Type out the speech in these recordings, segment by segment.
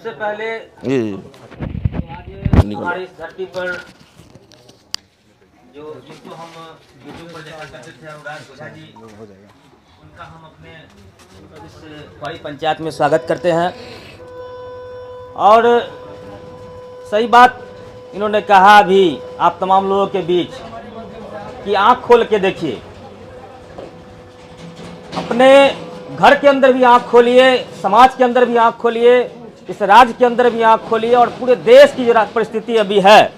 सबसे पहले ये आज हमारी इस धरती पर जिसको हम यूट्यूब पर देखा करते थे अनुराग ओझा जी, उनका हम अपने इस वाई पंचायत में स्वागत करते हैं। और सही बात इन्होंने कहा अभी आप तमाम लोगों के बीच कि आंख खोल के देखिए, अपने घर के अंदर भी आंख खोलिए, समाज के अंदर भी आंख खोलिए, इस राज्य के अंदर भी आंख खोलिए और पूरे देश की जो परिस्थिति अभी है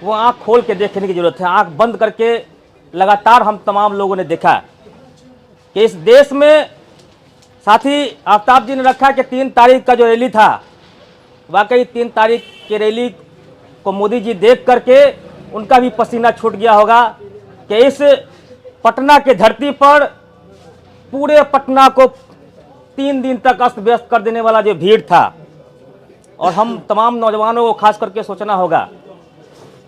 वो आंख खोल के देखने की जरूरत है। आंख बंद करके लगातार हम तमाम लोगों ने देखा कि इस देश में, साथी आफ्ताब जी ने रखा कि 3 तारीख का जो रैली था, वाकई 3 तारीख की रैली को मोदी जी देख करके उनका भी पसीना छूट गया होगा कि इस पटना के धरती पर पूरे पटना को 3 दिन तक अस्त व्यस्त कर देने वाला जो भीड़ था। और हम तमाम नौजवानों को खास करके सोचना होगा,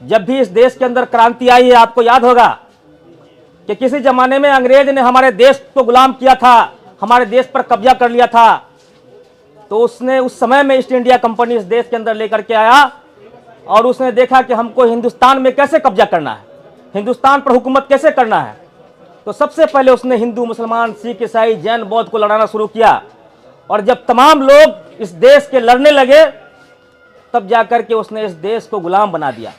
जब भी इस देश के अंदर क्रांति आई है, आपको याद होगा कि किसी जमाने में अंग्रेज ने हमारे देश को गुलाम किया था, हमारे देश पर कब्जा कर लिया था, तो उसने उस समय में ईस्ट इंडिया कंपनी इस देश के अंदर लेकर के आया और उसने देखा कि हमको हिंदुस्तान में कैसे कब्जा करना है, हिंदुस्तान पर हुकूमत कैसे करना है। तो सबसे पहले उसने हिंदू, मुसलमान, सिख, ईसाई, जैन, बौद्ध को लड़ाना शुरू किया। और जब तमाम लोग इस देश के लड़ने लगे तब जाकर के उसने इस देश को गुलाम बना दिया।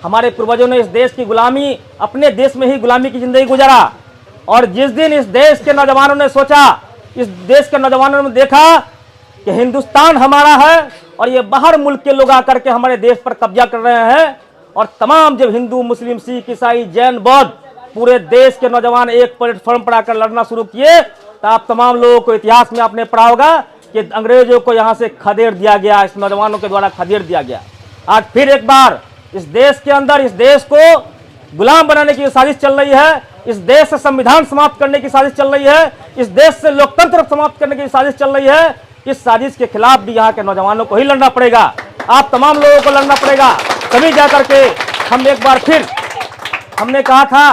हमारे पूर्वजों ने इस देश की गुलामी, अपने देश में ही गुलामी की जिंदगी गुजारा। और जिस दिन इस देश के नौजवानों ने सोचा, इस देश के नौजवानों ने देखा कि हिंदुस्तान हमारा है और ये बाहर मुल्क के लोग आकर के हमारे देश पर कब्जा कर रहे हैं, और तमाम जब हिंदू, मुस्लिम, सिख, ईसाई, जैन, बौद्ध पूरे देश के नौजवान एक प्लेटफॉर्म पर आकर लड़ना शुरू किए, तो आप तमाम लोगों को इतिहास में आपने पढ़ा होगा कि अंग्रेजों को यहाँ से खदेड़ दिया गया, इस नौजवानों के द्वारा खदेड़ दिया गया। आज फिर एक बार इस देश के अंदर, इस देश को गुलाम बनाने की साजिश चल रही है, इस देश से संविधान समाप्त करने की साजिश चल रही है, इस देश से लोकतंत्र समाप्त करने की साजिश चल रही है। इस साजिश के खिलाफ भी यहाँ के नौजवानों को ही लड़ना पड़ेगा, आप तमाम लोगों को लड़ना पड़ेगा। तभी जाकर के हम एक बार फिर, हमने कहा था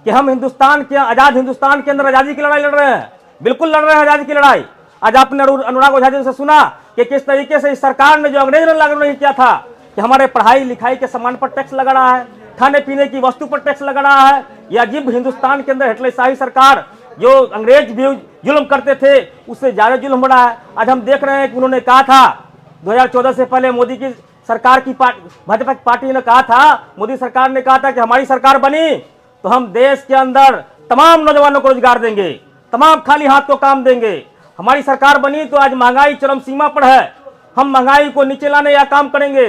कि हम हिंदुस्तान के, आजाद हिंदुस्तान के अंदर आजादी की लड़ाई लड़ रहे हैं, बिल्कुल लड़ रहे हैं आजादी की लड़ाई। आज आपने अनुराग ओझा जी से सुना कि किस तरीके से इस सरकार ने, जो अंग्रेज ने लागू नहीं किया था, कि हमारे पढ़ाई लिखाई के सामान पर टैक्स लगा रहा है, खाने पीने की वस्तु पर टैक्स लगा रहा है। यह अजीब हिंदुस्तान के अंदर हिटलरशाही सरकार, जो अंग्रेज भी जुल्म करते थे, उससे ज्यादा जुल्म हो रहा है। आज हम देख रहे हैं कि उन्होंने कहा था 2014 से पहले मोदी की सरकार की भाजपा की पार्टी ने कहा था, मोदी सरकार ने कहा था कि हमारी सरकार बनी तो हम देश के अंदर तमाम नौजवानों को रोजगार देंगे, तमाम खाली हाथ को काम देंगे। हमारी सरकार बनी तो आज महंगाई चरम सीमा पर है, हम महंगाई को नीचे लाने या काम करेंगे।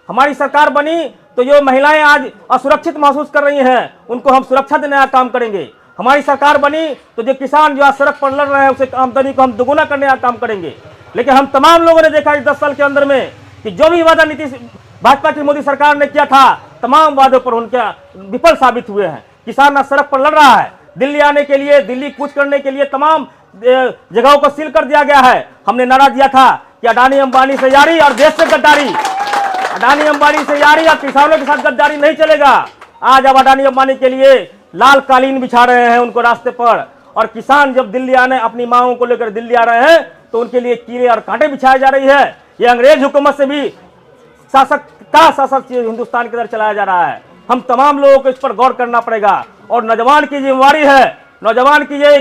हमारी सरकार बनी तो जो महिलाएं आज असुरक्षित महसूस कर रही हैं, उनको हम सुरक्षा देने का काम करेंगे। हमारी सरकार बनी तो जो किसान जो आज सड़क पर लड़ रहे हैं, उसे आमदनी को हम दोगुना करने का काम करेंगे। लेकिन हम तमाम लोगों ने देखा इस 10 साल के अंदर में कि जो भी वादा नीति भाजपा की मोदी सरकार ने किया था, तमाम वादों पर उनके विफल साबित हुए हैं। किसान आज सड़क पर लड़ रहा है, दिल्ली आने के लिए, दिल्ली कूच करने के लिए तमाम जगहों को सील कर दिया गया है। हमने नारा दिया था कि अडानी अंबानी से यारी और देश से गद्दारी, अडानी अंबानी से यारी और किसानों के साथ गद्दारी नहीं चलेगा। आज अब अडानी अंबानी के लिए लाल कालीन बिछा रहे हैं उनको रास्ते पर, और किसान जब दिल्ली आने, अपनी मांगों को लेकर दिल्ली आ रहे हैं, तो उनके लिए कीड़े और कांटे बिछाए जा रही है। ये अंग्रेज हुकूमत से भी शासक हिंदुस्तान के अंदर चलाया जा रहा है। हम तमाम लोगों को इस पर गौर करना पड़ेगा और नौजवान की जिम्मेवारी है, नौजवान की ये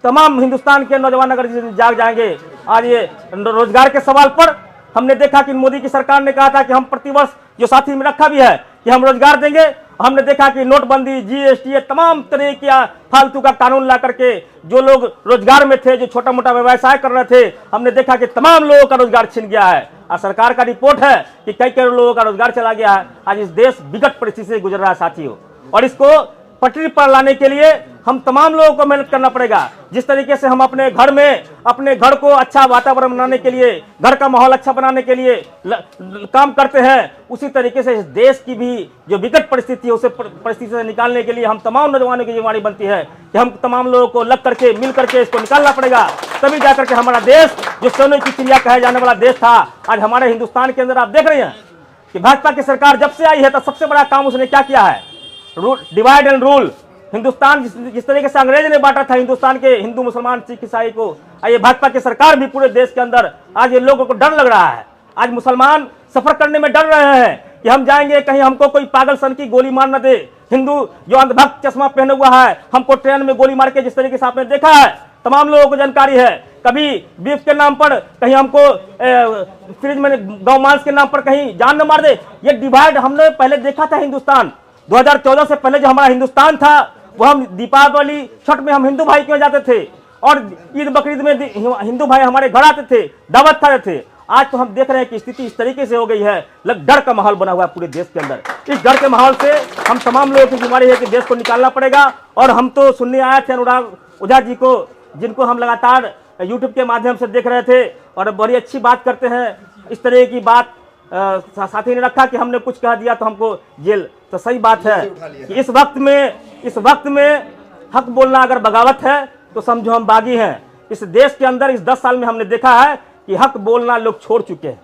तमाम हिंदुस्तान के नौजवान अगर जाग जाएंगे। आज ये रोजगार के सवाल पर हमने देखा कि मोदी की सरकार ने कहा था कि हम प्रतिवर्ष, जो साथी में रखा भी है, कि हम रोजगार देंगे। हमने देखा कि नोटबंदी, जीएसटी, तमाम तरह के फालतू का कानून ला करके जो लोग रोजगार में थे, जो छोटा मोटा व्यवसाय कर रहे थे, हमने देखा कि तमाम लोगों का रोजगार छिन गया है। और सरकार का रिपोर्ट है कि कई करोड़ लोगों का रोजगार चला गया है। आज इस देश विकट परिस्थिति से गुजर रहा है साथियों, और इसको पटरी पर लाने के लिए हम तमाम लोगों को मेहनत करना पड़ेगा। जिस तरीके से हम अपने घर में, अपने घर को अच्छा वातावरण बनाने के लिए, घर का माहौल अच्छा बनाने के लिए काम करते हैं, उसी तरीके से इस देश की भी जो विकट परिस्थिति है, उसे परिस्थिति से निकालने के लिए हम तमाम नौजवानों की जिम्मेदारी बनती है कि हम तमाम लोगों को लग करके, मिल करके इसको निकालना पड़ेगा। तभी जाकर के हमारा देश, जो सोने की चिड़िया कहे जाने वाला देश था, आज हमारे हिंदुस्तान के अंदर आप देख रहे हैं कि भाजपा की सरकार जब से आई है तो सबसे बड़ा काम उसने क्या किया है, डिवाइड एंड रूल। हिंदुस्तान जिस तरीके से अंग्रेज ने बांटा था हिंदुस्तान के हिंदू मुसलमान सिख ईसाई को, ये भाजपा की सरकार भी पूरे देश के अंदर आज ये लोगों को डर लग रहा है। आज मुसलमान सफर करने में डर रहे हैं कि हम जाएंगे कहीं हमको कोई पागल सन की गोली मार न दे। हिंदू जो अंधभक्त चश्मा पहने हुआ है हमको ट्रेन में गोली मार के, जिस तरीके से आपने देखा है, तमाम लोगों को जानकारी है। कभी बीफ के नाम पर कहीं हमको फ्रिज में गौ मांस के नाम पर कहीं जान न मार दे। ये डिवाइड हमने पहले देखा था। हिंदुस्तान 2014 से पहले जो हमारा हिंदुस्तान था वो हम दीपावली छठ में हम हिंदू भाई क्यों जाते थे और ईद बकरीद में हिंदू भाई हमारे घर आते थे, दावत खाते थे। आज तो हम देख रहे हैं कि स्थिति इस तरीके से हो गई है, लग डर का माहौल बना हुआ है पूरे देश के अंदर। इस डर के माहौल से हम तमाम लोगों की जिम्मेदारी है कि देश को निकालना पड़ेगा। और हम तो सुनने आए थे अनुराग ओझा जी को, जिनको हम लगातार यूट्यूब के माध्यम से देख रहे थे और बड़ी अच्छी बात करते हैं। इस तरह की बात साथी ने रखा कि हमने कुछ कह दिया तो हमको जेल। तो सही बात है कि इस वक्त में हक बोलना अगर बगावत है तो समझो हम बागी हैं। इस देश के अंदर इस 10 साल में हमने देखा है कि हक बोलना लोग छोड़ चुके हैं।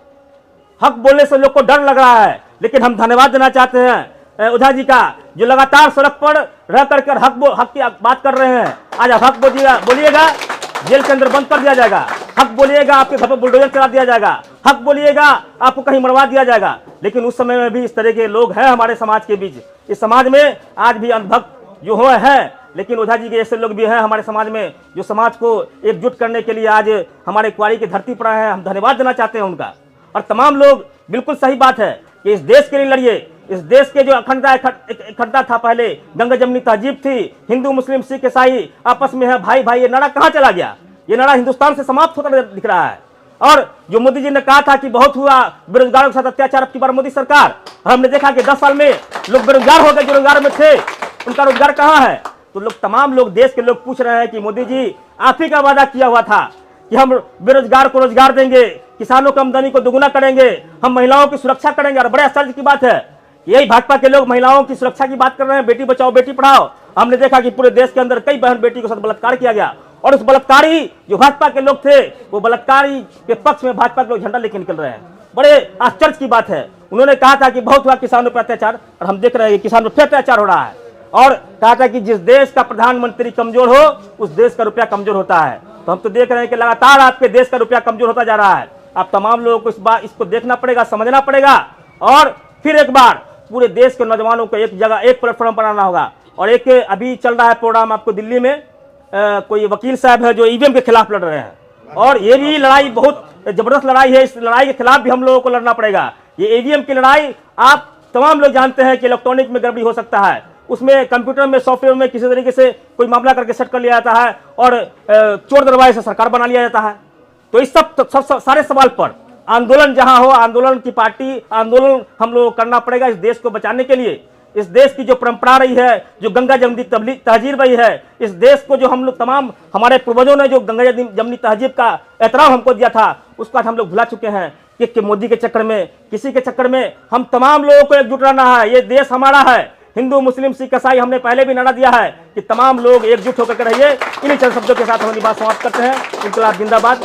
हक बोलने से लोग को डर लग रहा है। लेकिन हम धन्यवाद देना चाहते हैं ओझा जी का, जो लगातार सड़क पर रह करके हक की बात कर रहे हैं। आज आप हक बोलिएगा जेल के अंदर बंद कर दिया जाएगा। हक बोलिएगा आपके घर पर बुलडोजर चला दिया जाएगा। हक बोलिएगा आपको कहीं मरवा दिया जाएगा। लेकिन उस समय में भी इस तरह के लोग हैं हमारे समाज के बीच। इस समाज में आज भी अंधभक्त जो हुए हैं, लेकिन ओझा जी के ऐसे लोग भी हैं हमारे समाज में जो समाज को एकजुट करने के लिए आज हमारे क्वारी की धरती पर आए हैं। हम धन्यवाद देना चाहते हैं उनका। और तमाम लोग, बिल्कुल सही बात है कि इस देश के लिए लड़िए। इस देश के जो अखंडता था, पहले गंगा जमनी तहजीब थी, हिंदू मुस्लिम सिख ईसाई आपस में है भाई भाई, ये नारा कहाँ चला गया? ये नारा हिंदुस्तान से समाप्त होता दिख रहा है। और जो मोदी जी ने कहा था कि बहुत हुआ बेरोजगारों के साथ अत्याचार, अब की बार मोदी सरकार, और हमने देखा कि 10 साल में लोग बेरोजगार हो गए। जो रोजगार में थे उनका रोजगार कहाँ है? तो लोग, तमाम लोग, देश के लोग पूछ रहे हैं कि मोदी जी आप ही का वादा किया हुआ था कि हम बेरोजगार को रोजगार देंगे, किसानों की आमदनी को दोगुना करेंगे, हम महिलाओं की सुरक्षा करेंगे। और बड़े आश्चर्य की बात है, यही भाजपा के लोग महिलाओं की सुरक्षा की बात कर रहे हैं, बेटी बचाओ बेटी पढ़ाओ। हमने देखा कि पूरे देश के अंदर कई बहन बेटी के साथ बलात्कार किया गया। और उस बलात्कारी जो भाजपा के लोग थे, वो बलात्कारी के पक्ष में भाजपा के लोग झंडा लेकर निकल रहे हैं। बड़े आश्चर्य की बात है। उन्होंने कहा था कि बहुत हुआ किसानों पर अत्याचार, और हम देख रहे हैं कि किसानों पर अत्याचार हो रहा है। और कहा था कि जिस देश का प्रधानमंत्री कमजोर हो उस देश का रुपया कमजोर होता है। तो हम तो देख रहे हैं कि लगातार आपके देश का रुपया कमजोर होता जा रहा है। आप तमाम लोगों को इसको देखना पड़ेगा, समझना पड़ेगा। और फिर एक बार पूरे देश के नौजवानों को एक जगह, एक प्लेटफॉर्म पर आना होगा। और एक अभी चल रहा है प्रोग्राम आपको दिल्ली में, कोई वकील साहब है जो ईवीएम के खिलाफ लड़ रहे हैं। और ये भी लड़ाई बहुत जबरदस्त लड़ाई है। इस लड़ाई के खिलाफ भी हम लोगों को लड़ना पड़ेगा। ये ईवीएम की लड़ाई, आप तमाम लोग जानते हैं कि इलेक्ट्रॉनिक में गड़बड़ी हो सकता है, उसमें कंप्यूटर में, सॉफ्टवेयर में किसी तरीके से कोई मामला करके सेट कर लिया जाता है और चोर दरवाजे से सरकार बना लिया जाता है। तो इस सब सारे सवाल पर आंदोलन जहां हो, आंदोलन की पार्टी, आंदोलन हम लोग करना पड़ेगा इस देश को बचाने के लिए। इस देश की जो परंपरा रही है, जो गंगा जमनी तहजीब रही है, इस देश को जो हम लोग तमाम हमारे पूर्वजों ने जो गंगा जमनी तहजीब का एहतराम हमको दिया था, उसको आज हम लोग भुला चुके हैं। कि मोदी के चक्कर में, किसी के चक्कर में हम तमाम लोगों को एकजुट रहना है। ये देश हमारा है, हिंदू मुस्लिम सिख ईसाई, हमने पहले भी नारा दिया है कि तमाम लोग एकजुट होकर रहिए। इन्हीं चंद शब्दों के साथ हम अपनी बात समाप्त करते हैं। इनकलाब जिंदाबाद।